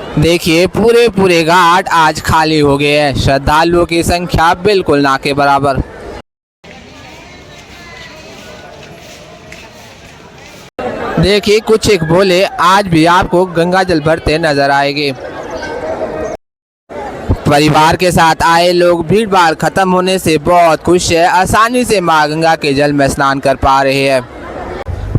देखिए पूरे घाट आज खाली हो गए हैं। श्रद्धालुओं की संख्या बिल्कुल ना के बराबर। देखिए कुछ एक बोले आज भी आपको गंगा जल भरते नजर आएंगे। परिवार के साथ आए लोग भीड़ भाड़ खत्म होने से बहुत खुश है। आसानी से मां गंगा के जल में स्नान कर पा रहे हैं।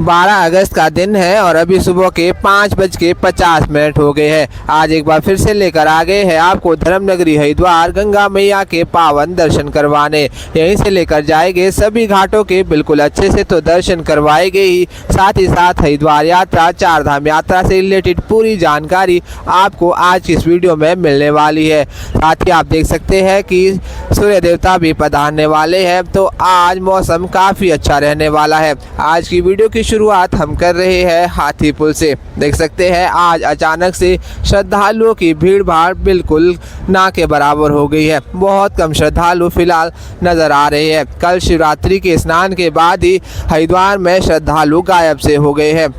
12 अगस्त का दिन है और अभी सुबह के 5:50 हो गए हैं। आज एक बार फिर से लेकर आ गए हैं आपको धर्मनगरी हरिद्वार गंगा मैया के पावन दर्शन करवाने। यहीं से लेकर जाएंगे सभी घाटों के बिल्कुल अच्छे से तो दर्शन करवाएंगे ही साथ हरिद्वार यात्रा 4 धाम यात्रा से रिलेटेड पूरी जानकारी आपको आज की इस वीडियो में मिलने वाली है। साथ ही आप देख सकते हैं कि सूर्य देवता भी पधारने वाले हैं, तो आज मौसम काफ़ी अच्छा रहने वाला है। आज की वीडियो की शुरुआत हम कर रहे हैं हाथी पुल से। देख सकते हैं आज अचानक से श्रद्धालुओं की भीड़ भाड़ बिल्कुल ना के बराबर हो गई है। बहुत कम श्रद्धालु फिलहाल नजर आ रहे हैं। कल शिवरात्रि के स्नान के बाद ही हरिद्वार में श्रद्धालु गायब से हो गए हैं।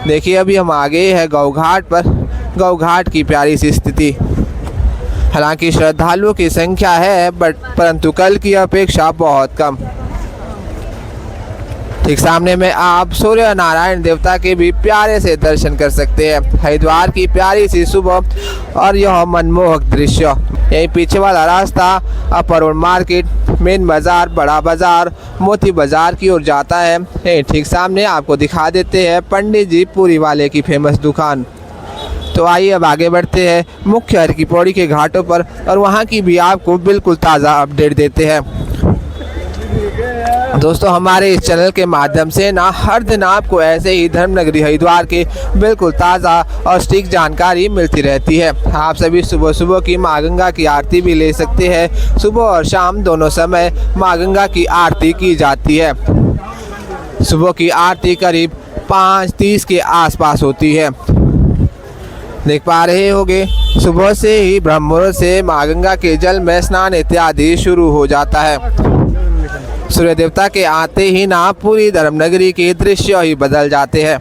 देखिए अभी हम आ गए हैं गौ घाट पर। गौ घाट की प्यारी सी स्थिति। हालांकि श्रद्धालुओं की संख्या है परंतु कल की अपेक्षा बहुत कम। ठीक सामने में आप सूर्य नारायण देवता के भी प्यारे से दर्शन कर सकते हैं। हरिद्वार की प्यारी सी सुबह और यह मनमोहक दृश्य। यही पीछे वाला रास्ता अपर रोड मार्केट, मेन बाजार, बड़ा बाजार, मोती बाजार की ओर जाता है। यही ठीक सामने आपको दिखा देते हैं पंडित जी पूरी वाले की फेमस दुकान। तो आइए अब आगे बढ़ते हैं मुख्य हर की पौड़ी के घाटों पर और वहाँ की भी आपको बिल्कुल ताज़ा अपडेट देते हैं। दोस्तों हमारे इस चैनल के माध्यम से ना हर दिन आपको ऐसे ही धर्मनगरी हरिद्वार के बिल्कुल ताज़ा और सटीक जानकारी मिलती रहती है। आप सभी सुबह सुबह की माँ गंगा की आरती भी ले सकते हैं। सुबह और शाम दोनों समय माँ गंगा की आरती की जाती है। सुबह की आरती करीब 5:30 के आसपास होती है। देख पा रहे होंगे सुबह से ही ब्रह्म मुहूर्त से माँ गंगा के जल में स्नान इत्यादि शुरू हो जाता है। सूर्य देवता के आते ही ना पूरी धर्मनगरी के दृश्य ही बदल जाते हैं।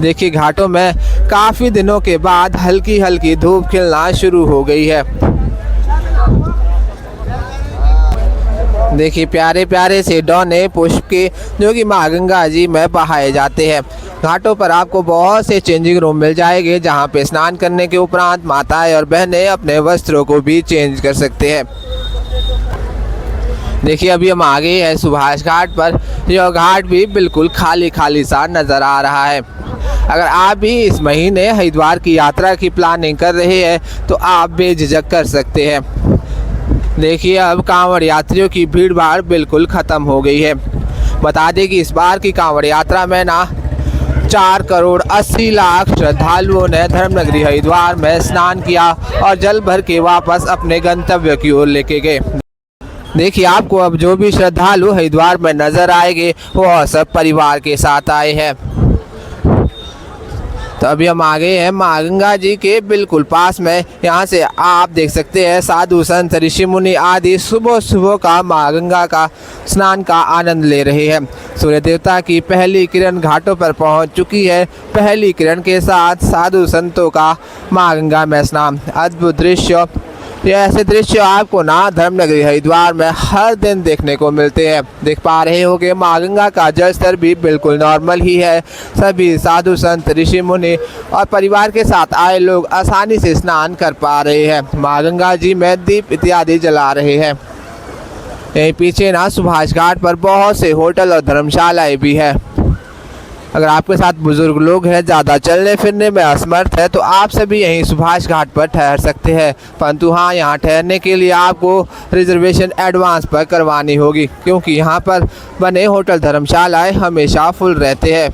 देखिए घाटों में काफ़ी दिनों के बाद हल्की हल्की धूप खिलना शुरू हो गई है। देखिए प्यारे प्यारे से डौने पुष्प के जो कि माँ गंगा जी में बहाए जाते हैं। घाटों पर आपको बहुत से चेंजिंग रूम मिल जाएंगे जहाँ पे स्नान करने के उपरांत माताएं और बहनें अपने वस्त्रों को भी चेंज कर सकते हैं। देखिए अभी हम आ गए हैं सुभाष घाट पर। यह घाट भी बिल्कुल खाली सा नज़र आ रहा है। अगर आप भी इस महीने हरिद्वार की यात्रा की प्लानिंग कर रहे हैं तो आप बेझिझक कर सकते हैं। देखिए अब कांवड़ यात्रियों की भीड़ भाड़ बिल्कुल ख़त्म हो गई है। बता दें कि इस बार की कांवड़ यात्रा में ना 4,80,00,000 श्रद्धालुओं ने धर्मनगरी हरिद्वार में स्नान किया और जल भर के वापस अपने गंतव्य की ओर लेके गए। देखिए आपको अब जो भी श्रद्धालु हरिद्वार में नजर आएंगे वो सब परिवार के साथ आए हैं। तो अभी हम आ गए हैं माँ गंगा जी के बिल्कुल पास में। यहाँ से आप देख सकते हैं साधु संत ऋषि मुनि आदि सुबह सुबह का माँ गंगा का स्नान का आनंद ले रहे हैं। सूर्य देवता की पहली किरण घाटों पर पहुँच चुकी है। पहली किरण के साथ साधु संतों का माँ गंगा में स्नान। अद्भुत दृश्य। ये ऐसे दृश्य आपको ना धर्मनगरी हरिद्वार में हर दिन देखने को मिलते हैं। देख पा रहे हो कि माँ गंगा का जल स्तर भी बिल्कुल नॉर्मल ही है। सभी साधु संत ऋषि मुनि और परिवार के साथ आए लोग आसानी से स्नान कर पा रहे हैं। माँ गंगा जी में दीप इत्यादि जला रहे हैं। यहीं पीछे ना सुभाष घाट पर बहुत से होटल और धर्मशालाएं भी है। अगर आपके साथ बुजुर्ग लोग हैं, ज़्यादा चलने फिरने में असमर्थ है, तो आप सभी यहीं सुभाष घाट पर ठहर सकते हैं। परंतु हाँ, यहाँ ठहरने के लिए आपको रिजर्वेशन एडवांस पर करवानी होगी क्योंकि यहाँ पर बने होटल धर्मशालाएं हमेशा फुल रहते हैं।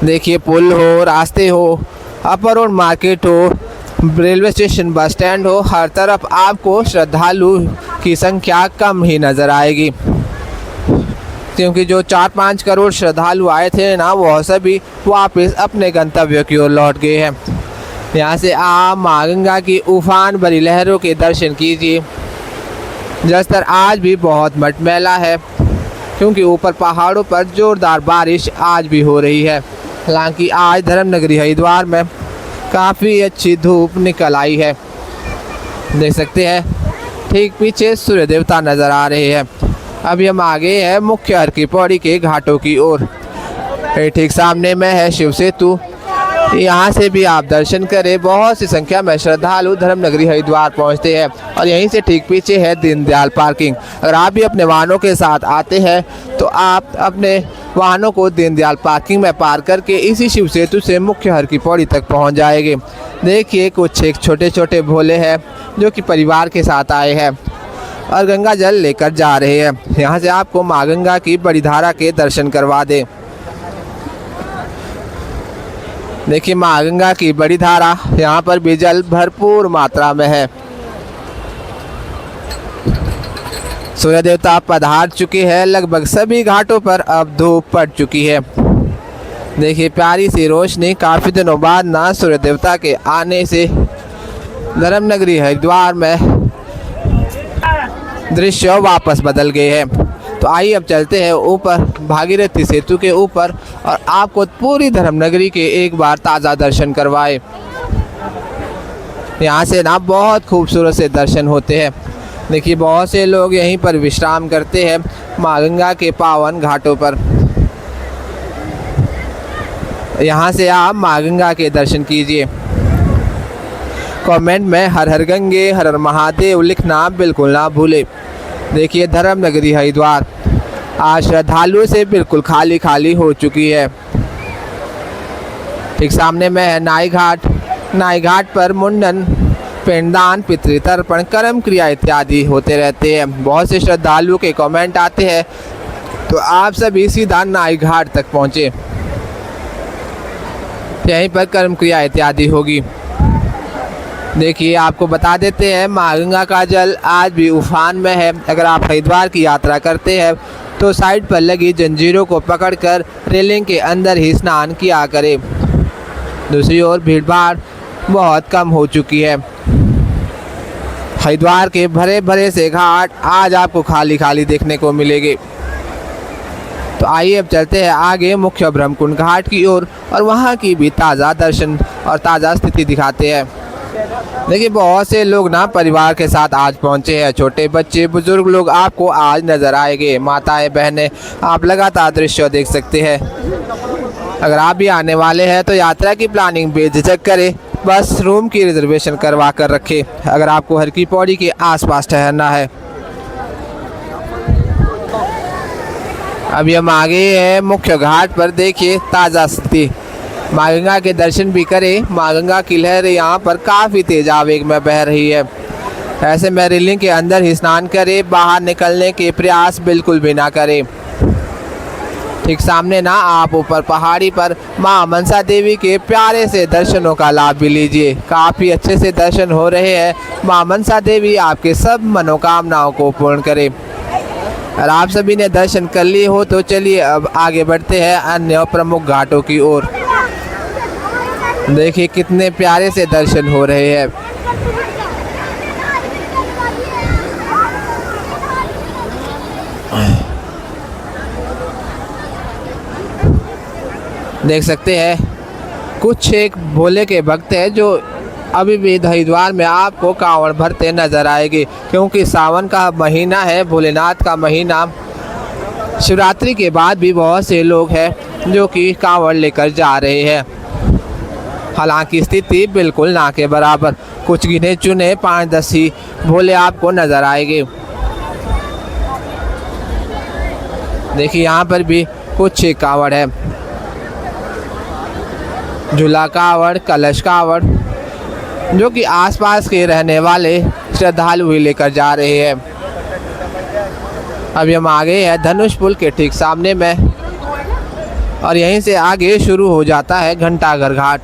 देखिए पुल हो, रास्ते हो, अपर रोड मार्केट हो, रेलवे स्टेशन, बस स्टैंड हो, हर तरफ आपको श्रद्धालु की संख्या कम ही नज़र आएगी क्योंकि जो 4-5 करोड़ श्रद्धालु आए थे ना वो सभी वापस अपने गंतव्य की ओर लौट गए हैं। यहाँ से आप माँ गंगा की उफान भरी लहरों के दर्शन कीजिए। जलस्तर आज भी बहुत मटमैला है क्योंकि ऊपर पहाड़ों पर जोरदार बारिश आज भी हो रही है। हालांकि आज धर्मनगरी हरिद्वार में काफ़ी अच्छी धूप निकल आई है। देख सकते हैं ठीक पीछे सूर्य देवता नज़र आ रहे हैं। अभी हम आगे हैं मुख्य हर की पौड़ी के घाटों की ओर। ठीक सामने में है शिव सेतु, यहाँ से भी आप दर्शन करें। बहुत सी संख्या में श्रद्धालु धर्मनगरी हरिद्वार पहुँचते हैं और यहीं से ठीक पीछे है दीनदयाल पार्किंग। अगर आप भी अपने वाहनों के साथ आते हैं तो आप अपने वाहनों को दीनदयाल पार्किंग में पार करके इसी शिव सेतु से मुख्य हर की पौड़ी तक पहुँच जाएंगे। देखिए कुछ एक छोटे छोटे भोले हैं जो कि परिवार के साथ आए हैं और गंगा जल लेकर जा रहे हैं। यहाँ से आपको माँ गंगा की बड़ी धारा के दर्शन करवा दें। देखिए माँ गंगा की बड़ी धारा, यहाँ पर भी जल भरपूर मात्रा में है। सूर्य देवता पधार चुके हैं। लगभग सभी घाटों पर अब धूप पड़ चुकी है। देखिए प्यारी सी रोशनी, काफ़ी दिनों बाद ना सूर्य देवता के आने से धर्मनगरी हरिद्वार में दृश्य वापस बदल गए हैं। तो आइए अब चलते हैं ऊपर भागीरथी सेतु के ऊपर और आपको पूरी धर्मनगरी के एक बार ताज़ा दर्शन करवाए। यहाँ से ना बहुत खूबसूरत से दर्शन होते हैं। देखिए बहुत से लोग यहीं पर विश्राम करते हैं माँ गंगा के पावन घाटों पर। यहाँ से आप माँ गंगा के दर्शन कीजिए। कमेंट में हर हर गंगे हर हर महादेव लिखना बिल्कुल ना भूले। देखिए धर्मनगरी हरिद्वार आज श्रद्धालुओं से बिल्कुल खाली खाली हो चुकी है। ठीक सामने में है नाई घाट। नाई घाट पर मुंडन, पिंडदान, पितृतर्पण, कर्म क्रिया इत्यादि होते रहते हैं। बहुत से श्रद्धालुओं के कमेंट आते हैं तो आप सभी सीधा नाई घाट तक पहुँचे, यहीं पर कर्म क्रिया इत्यादि होगी। देखिए आपको बता देते हैं माँ गंगा का जल आज भी उफान में है। अगर आप हरिद्वार की यात्रा करते हैं तो साइड पर लगी जंजीरों को पकड़कर रेलिंग के अंदर ही स्नान किया करें। दूसरी ओर भीड़ भाड़ बहुत कम हो चुकी है। हरिद्वार के भरे भरे से घाट आज आपको खाली खाली देखने को मिलेंगे। तो आइए अब चलते हैं आगे मुख्य ब्रह्मकुंड घाट की ओर और वहाँ की भी ताज़ा दर्शन और ताज़ा स्थिति दिखाते हैं। देखिए बहुत से लोग ना परिवार के साथ आज पहुँचे हैं। छोटे बच्चे, बुजुर्ग लोग आपको आज नज़र आएंगे। माताएं, बहनें, आप लगातार दृश्य देख सकते हैं। अगर आप भी आने वाले हैं तो यात्रा की प्लानिंग बेझिझक करें, बस रूम की रिजर्वेशन करवा कर रखें अगर आपको हर की पौड़ी के आसपास ठहरना है। अभी हम आगे हैं मुख्य घाट पर। देखिए ताज़ा स्थिति, माँ गंगा के दर्शन भी करें। माँ गंगा की लहर यहाँ पर काफ़ी तेज आवेग में बह रही है। ऐसे में रेलिंग के अंदर ही स्नान करें, बाहर निकलने के प्रयास बिल्कुल भी ना करें। ठीक सामने ना आप ऊपर पहाड़ी पर माँ मनसा देवी के प्यारे से दर्शनों का लाभ भी लीजिए। काफ़ी अच्छे से दर्शन हो रहे हैं। माँ मनसा देवी आपके सब मनोकामनाओं को पूर्ण करें। और आप सभी ने दर्शन कर लिए हो तो चलिए अब आगे बढ़ते हैं अन्य प्रमुख घाटों की ओर। देखिए कितने प्यारे से दर्शन हो रहे हैं। देख सकते हैं कुछ एक भोले के भक्त हैं जो अभी भी हरिद्वार में आपको कांवड़ भरते नजर आएंगे, क्योंकि सावन का महीना है, भोलेनाथ का महीना। शिवरात्रि के बाद भी बहुत से लोग हैं जो कि कांवड़ लेकर जा रहे हैं। हालांकि स्थिति बिल्कुल ना के बराबर, कुछ गिने चुने 5-10 ही भोले आपको नजर आएंगे। देखिए यहाँ पर भी कुछ एक कांवड़ है, झूला कांवड़, कलश कांवड़, जो कि आसपास के रहने वाले श्रद्धालु ही लेकर जा रहे हैं। अभी हम आगे हैं धनुष पुल के ठीक सामने में और यहीं से आगे शुरू हो जाता है घंटाघर घाट।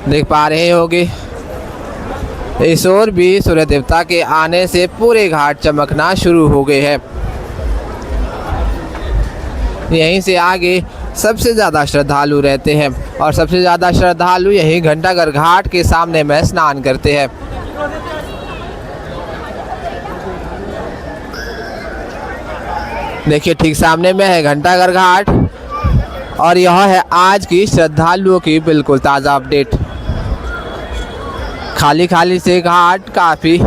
देख पा रहे होंगे इस ओर भी सूर्य देवता के आने से पूरे घाट चमकना शुरू हो गए हैं। यहीं से आगे सबसे ज़्यादा श्रद्धालु रहते हैं और सबसे ज़्यादा श्रद्धालु यहीं घंटाघर घाट के सामने में स्नान करते हैं। देखिए ठीक सामने में है घंटाघर घाट और यह है आज की श्रद्धालुओं की बिल्कुल ताज़ा अपडेट। खाली खाली से घाट काफ़ी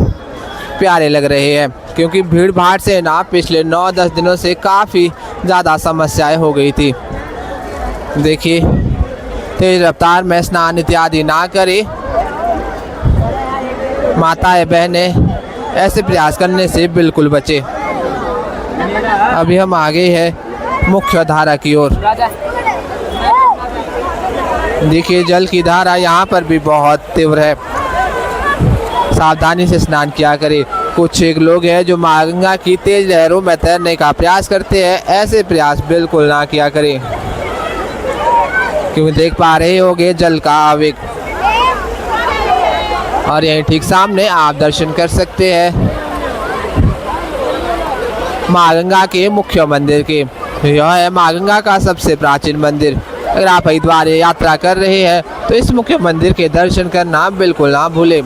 प्यारे लग रहे हैं क्योंकि भीड़ भाड़ से ना पिछले 9-10 दिनों से काफ़ी ज़्यादा समस्याएं हो गई थी। देखिए तेज रफ्तार में स्नान इत्यादि ना करें, माताएं बहनें ऐसे प्रयास करने से बिल्कुल बचे। अभी हम आगे हैं मुख्य धारा की ओर। देखिए जल की धारा यहाँ पर भी बहुत तीव्र है, सावधानी से स्नान किया करें। कुछ एक लोग हैं जो माँ गंगा की तेज लहरों में तैरने का प्रयास करते हैं, ऐसे प्रयास बिल्कुल ना किया करें क्योंकि देख पा रहे होंगे जल का आवेग। और यहीं ठीक सामने आप दर्शन कर सकते हैं माँ गंगा के मुख्य मंदिर के। यह है माँ गंगा का सबसे प्राचीन मंदिर। अगर आप हरिद्वार यात्रा कर रहे हैं तो इस मुख्य मंदिर के दर्शन करना बिल्कुल ना भूलें।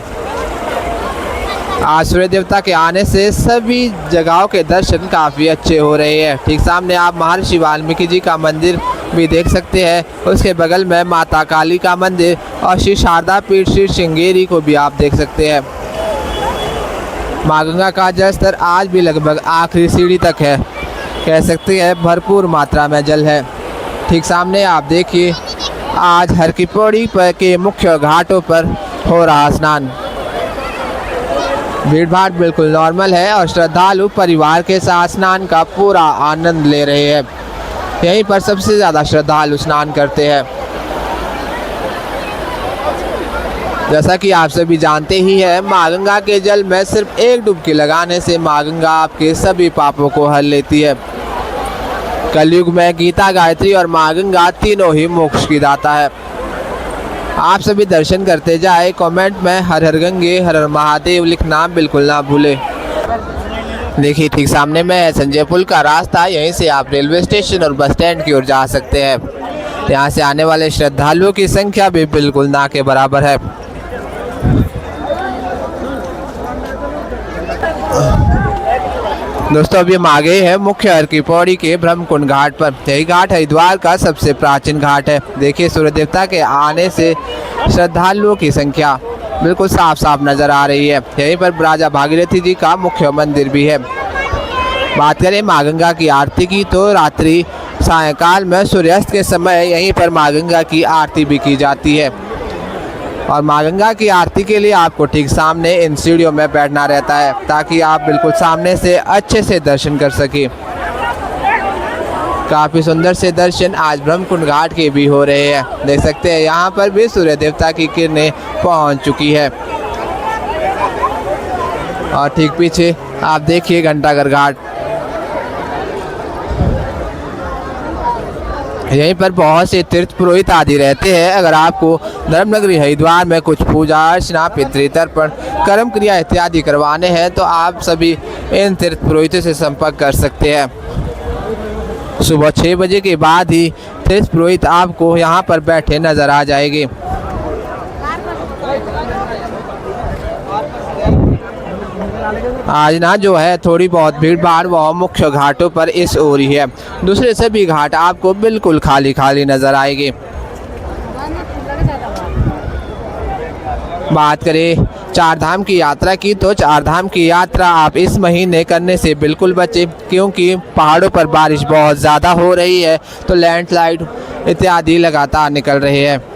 आज सूर्य देवता के आने से सभी जगहों के दर्शन काफ़ी अच्छे हो रहे हैं। ठीक सामने आप महर्षि वाल्मीकि जी का मंदिर भी देख सकते हैं। उसके बगल में माता काली का मंदिर और श्री शारदा पीठ श्री श्रृंगेरी को भी आप देख सकते हैं। माँ गंगा का जल स्तर आज भी लगभग आखिरी सीढ़ी तक है, कह सकते हैं भरपूर मात्रा में जल है। ठीक सामने आप देखिए आज हर की पौड़ी पर के मुख्य घाटों पर हो रहा स्नान। भीड़ भाड़ बिल्कुल नॉर्मल है और श्रद्धालु परिवार के साथ स्नान का पूरा आनंद ले रहे हैं। यहीं पर सबसे ज़्यादा श्रद्धालु स्नान करते हैं। जैसा कि आप सभी जानते ही हैं, माँ गंगा के जल में सिर्फ एक डुबकी लगाने से माँ गंगा आपके सभी पापों को हर लेती है। कलयुग में गीता, गायत्री और माँ गंगा तीनों ही मोक्ष की दाता है। आप सभी दर्शन करते जाए। कमेंट में हर हर गंगे हर हर महादेव लिखना बिल्कुल ना भूले। देखिए ठीक सामने में है संजय पुल का रास्ता। यहीं से आप रेलवे स्टेशन और बस स्टैंड की ओर जा सकते हैं। यहाँ से आने वाले श्रद्धालुओं की संख्या भी बिल्कुल ना के बराबर है। दोस्तों अभी हम आ गए हैं मुख्य हर की पौड़ी के ब्रह्मकुंड घाट पर। यही घाट हरिद्वार का सबसे प्राचीन घाट है। देखिए सूर्य देवता के आने से श्रद्धालुओं की संख्या बिल्कुल साफ साफ नजर आ रही है। यहीं पर राजा भागीरथी जी का मुख्य मंदिर भी है। बात करें माँ गंगा की आरती की तो रात्रि सायंकाल में सूर्यास्त के समय यहीं पर माँ गंगा की आरती भी की जाती है। और माँ गंगा की आरती के लिए आपको ठीक सामने इन सीढ़ियों में बैठना रहता है ताकि आप बिल्कुल सामने से अच्छे से दर्शन कर सकें। काफ़ी सुंदर से दर्शन आज ब्रह्मकुंड घाट के भी हो रहे हैं। देख सकते हैं यहाँ पर भी सूर्य देवता की किरणें पहुँच चुकी है। और ठीक पीछे आप देखिए घंटाघर घाट। यहीं पर बहुत से तीर्थ पुरोहित आदि रहते हैं। अगर आपको धर्मनगरी हरिद्वार में कुछ पूजा अर्चना, पितृतर्पण, कर्म क्रिया इत्यादि करवाने हैं तो आप सभी इन तीर्थ पुरोहितों से संपर्क कर सकते हैं। सुबह 6 बजे के बाद ही तीर्थ पुरोहित आपको यहाँ पर बैठे नजर आ जाएंगे। आज ना जो है थोड़ी बहुत भीड़ भाड़ वह मुख्य घाटों पर इस ओर ही है। दूसरे सभी घाट आपको बिल्कुल खाली खाली नजर आएंगे। बात करें चार धाम की यात्रा की तो चार धाम की यात्रा आप इस महीने करने से बिल्कुल बचें क्योंकि पहाड़ों पर बारिश बहुत ज़्यादा हो रही है तो लैंडस्लाइड इत्यादि लगातार निकल रहे हैं।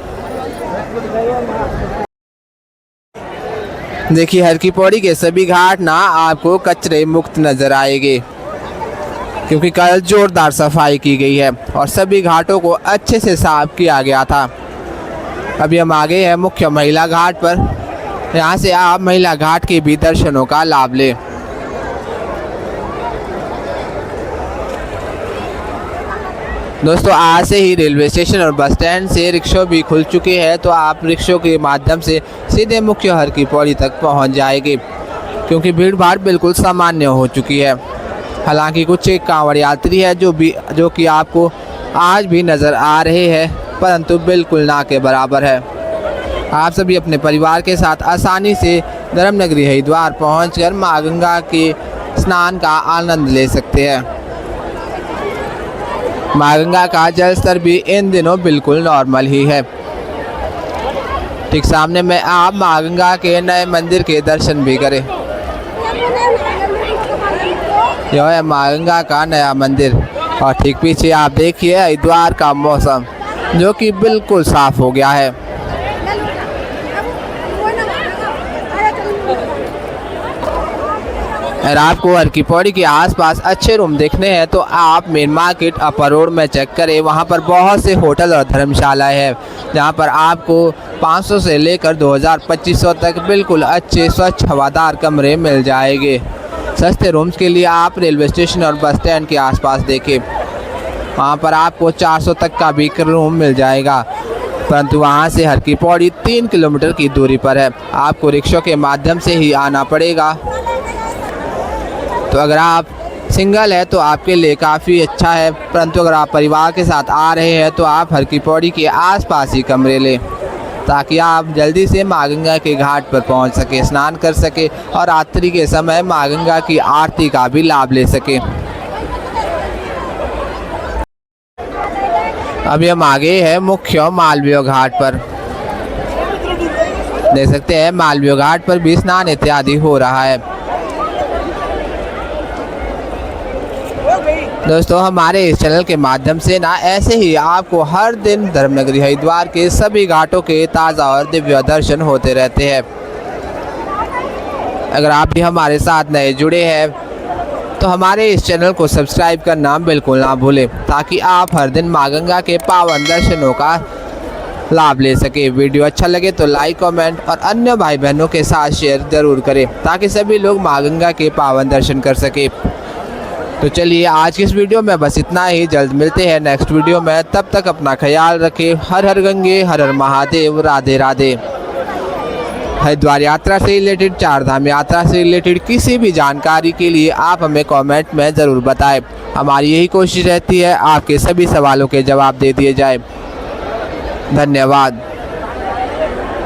देखिए हर की पौड़ी के सभी घाट ना आपको कचरे मुक्त नजर आएंगे क्योंकि कल जोरदार सफाई की गई है और सभी घाटों को अच्छे से साफ किया गया था। अभी हम आ गए हैं मुख्य महिला घाट पर। यहाँ से आप महिला घाट के भी दर्शनों का लाभ लें। दोस्तों आज से ही रेलवे स्टेशन और बस स्टैंड से रिक्शा भी खुल चुके हैं तो आप रिक्शों के माध्यम से सीधे मुख्य हर की पौड़ी तक पहुंच जाएंगे क्योंकि भीड़ भाड़ बिल्कुल सामान्य हो चुकी है। हालांकि कुछ एक कांवड़ यात्री है जो कि आपको आज भी नज़र आ रहे हैं परंतु बिल्कुल ना के बराबर है। आप सभी अपने परिवार के साथ आसानी से धर्मनगरी हरिद्वार पहुँचकर माँ गंगा के स्नान का आनंद ले सकते हैं। माँ गंगा का जल स्तर भी इन दिनों बिल्कुल नॉर्मल ही है। ठीक सामने में आप माँ गंगा के नए मंदिर के दर्शन भी करें। यह है माँ गंगा का नया मंदिर और ठीक पीछे आप देखिए हरिद्वार का मौसम जो कि बिल्कुल साफ हो गया है। अगर आपको हर की पौड़ी के आसपास अच्छे रूम देखने हैं तो आप मेन मार्केट अपर रोड में चेक करें। वहां पर बहुत से होटल और धर्मशालाएं हैं जहां पर आपको 500 से लेकर 2000-2500 तक बिल्कुल अच्छे स्वच्छ हवादार कमरे मिल जाएंगे। सस्ते रूम्स के लिए आप रेलवे स्टेशन और बस स्टैंड के आसपास देखें, वहां पर आपको 400 तक का भी रूम मिल जाएगा, परंतु वहां से हर की पौड़ी 3 किलोमीटर की दूरी पर है। आपको रिक्शा के माध्यम से ही आना पड़ेगा। तो अगर आप सिंगल है तो आपके लिए काफ़ी अच्छा है, परंतु अगर आप परिवार के साथ आ रहे हैं तो आप हर की पौड़ी के आसपास ही कमरे लें ताकि आप जल्दी से माँ गंगा के घाट पर पहुंच सके, स्नान कर सके और रात्रि के समय माँ गंगा की आरती का भी लाभ ले सके। अभी हम आगे है मुख्य मालवीय घाट पर। देख सकते हैं मालवीय घाट पर भी स्नान इत्यादि हो रहा है। दोस्तों हमारे इस चैनल के माध्यम से ना ऐसे ही आपको हर दिन धर्मनगरी हरिद्वार के सभी घाटों के ताज़ा और दिव्य दर्शन होते रहते हैं। अगर आप भी हमारे साथ नए जुड़े हैं तो हमारे इस चैनल को सब्सक्राइब करना बिल्कुल ना भूलें ताकि आप हर दिन माँ गंगा के पावन दर्शनों का लाभ ले सके। वीडियो अच्छा लगे तो लाइक, कमेंट और अन्य भाई बहनों के साथ शेयर ज़रूर करें ताकि सभी लोग माँ गंगा के पावन दर्शन कर सके। तो चलिए आज की इस वीडियो में बस इतना ही। जल्द मिलते हैं नेक्स्ट वीडियो में, तब तक अपना ख्याल रखें। हर हर गंगे, हर हर महादेव, राधे राधे। हरिद्वार यात्रा से रिलेटेड, चारधाम यात्रा से रिलेटेड किसी भी जानकारी के लिए आप हमें कमेंट में ज़रूर बताएं। हमारी यही कोशिश रहती है आपके सभी सवालों के जवाब दे दिए जाए। धन्यवाद।